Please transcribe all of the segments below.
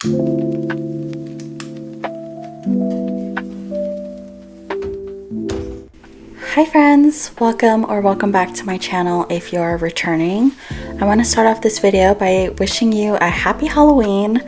Hi friends, welcome back to my channel if you're returning. I want to start off this video by wishing you a happy Halloween.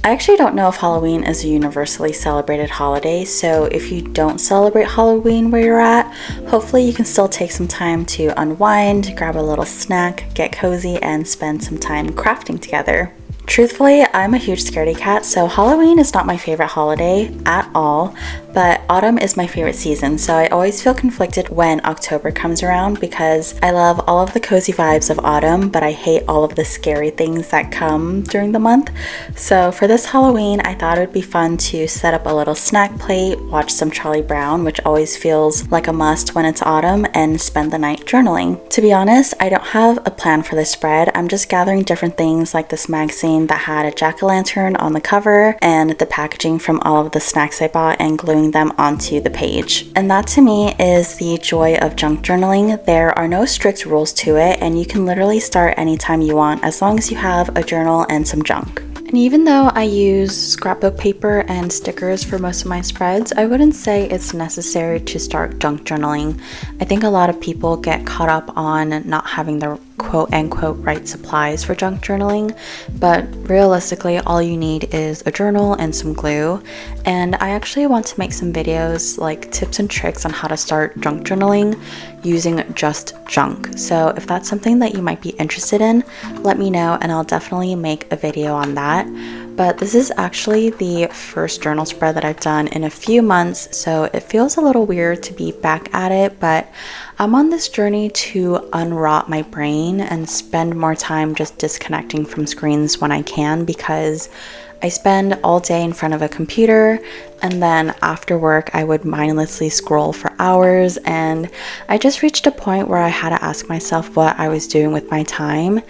I actually don't know if Halloween is a universally celebrated holiday, so if you don't celebrate Halloween where you're at, hopefully you can still take some time to unwind, grab a little snack, get cozy, and spend some time crafting together. Truthfully, I'm a huge scaredy cat, so Halloween is not my favorite holiday at all, but autumn is my favorite season, so I always feel conflicted when October comes around because I love all of the cozy vibes of autumn, but I hate all of the scary things that come during the month. So for this Halloween, I thought it would be fun to set up a little snack plate, watch some Charlie Brown, which always feels like a must when it's autumn, and spend the night journaling. To be honest, I don't have a plan for this spread. I'm just gathering different things like this magazine that had a jack-o'-lantern on the cover and the packaging from all of the snacks I bought and gluing them onto the page. And that to me is the joy of junk journaling. There are no strict rules to it, and you can literally start anytime you want as long as you have a journal and some junk. And even though I use scrapbook paper and stickers for most of my spreads, I wouldn't say it's necessary to start junk journaling. I think a lot of people get caught up on not having the quote-unquote right supplies for junk journaling, but realistically all you need is a journal and some glue. And I actually want to make some videos like tips and tricks on how to start junk journaling using just junk. So if that's something that you might be interested in, let me know and I'll definitely make a video on that. But this is actually the first journal spread that I've done in a few months, so it feels a little weird to be back at it, but I'm on this journey to unrot my brain and spend more time just disconnecting from screens when I can, because I spend all day in front of a computer, and then after work I would mindlessly scroll for hours, and I just reached a point where I had to ask myself what I was doing with my time.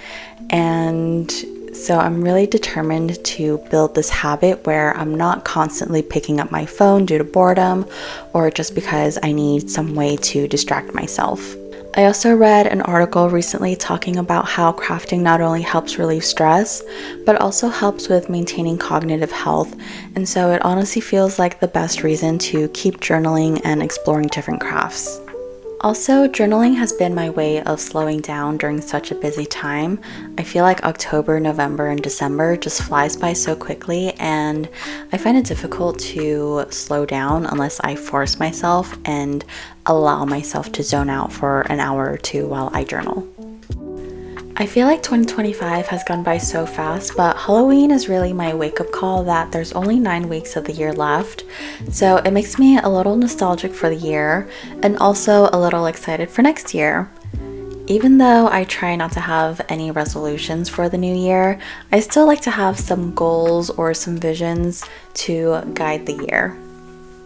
And so I'm really determined to build this habit where I'm not constantly picking up my phone due to boredom or just because I need some way to distract myself. I also read an article recently talking about how crafting not only helps relieve stress, but also helps with maintaining cognitive health, and so it honestly feels like the best reason to keep journaling and exploring different crafts. Also, journaling has been my way of slowing down during such a busy time. I feel like October, November, and December just flies by so quickly, and I find it difficult to slow down unless I force myself and allow myself to zone out for an hour or two while I journal. I feel like 2025 has gone by so fast, but Halloween is really my wake-up call that there's only 9 weeks of the year left. So it makes me a little nostalgic for the year and also a little excited for next year. Even though I try not to have any resolutions for the new year, I still like to have some goals or some visions to guide the year.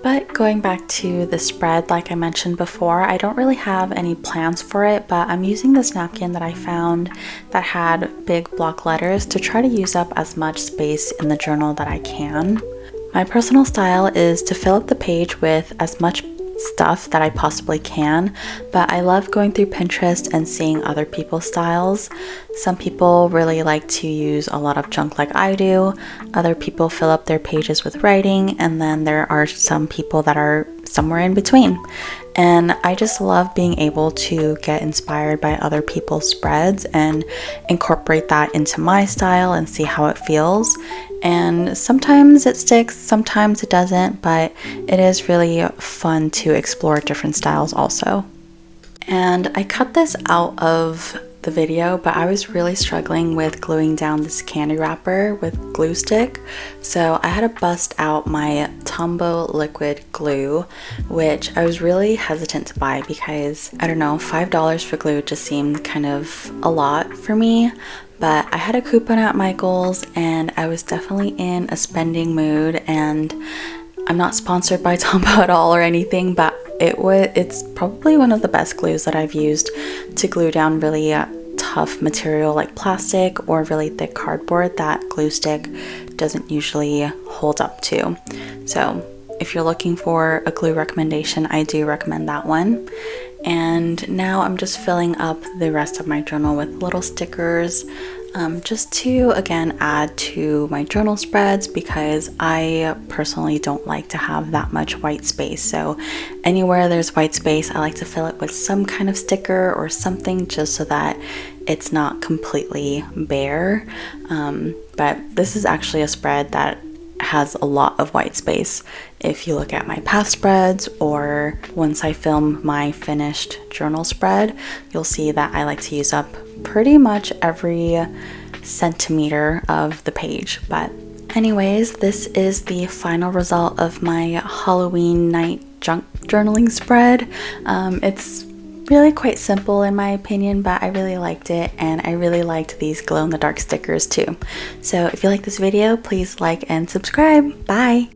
But going back to the spread, like I mentioned before, I don't really have any plans for it, but I'm using this napkin that I found that had big block letters to try to use up as much space in the journal that I can. My personal style is to fill up the page with as much stuff that I possibly can, but I love going through Pinterest and seeing other people's styles. Some people really like to use a lot of junk like I do. Other people fill up their pages with writing, and then there are some people that are somewhere in between. And I just love being able to get inspired by other people's spreads and incorporate that into my style and see how it feels. And sometimes it sticks, sometimes it doesn't, but it is really fun to explore different styles also. And I cut this out of the video, but I was really struggling with gluing down this candy wrapper with glue stick, so I had to bust out my Tombow liquid glue, which I was really hesitant to buy because, I don't know, $5 for glue just seemed kind of a lot for me. But I had a coupon at Michael's and I was definitely in a spending mood, and I'm not sponsored by Tombow at all or anything, but it's probably one of the best glues that I've used to glue down really tough material like plastic or really thick cardboard that glue stick doesn't usually hold up to. So if you're looking for a glue recommendation, I do recommend that one. And now I'm just filling up the rest of my journal with little stickers. just to again add to my journal spreads, because I personally don't like to have that much white space. So anywhere there's white space, I like to fill it with some kind of sticker or something, just so that it's not completely bare. But this is actually a spread that has a lot of white space. If you look at my past spreads, or once I film my finished journal spread, you'll see that I like to use up pretty much every centimeter of the page. But anyways, this is the final result of my Halloween night junk journaling spread. It's really quite simple in my opinion, but I really liked it, and I really liked these glow-in-the-dark stickers too. So if you like this video, please like and subscribe. Bye!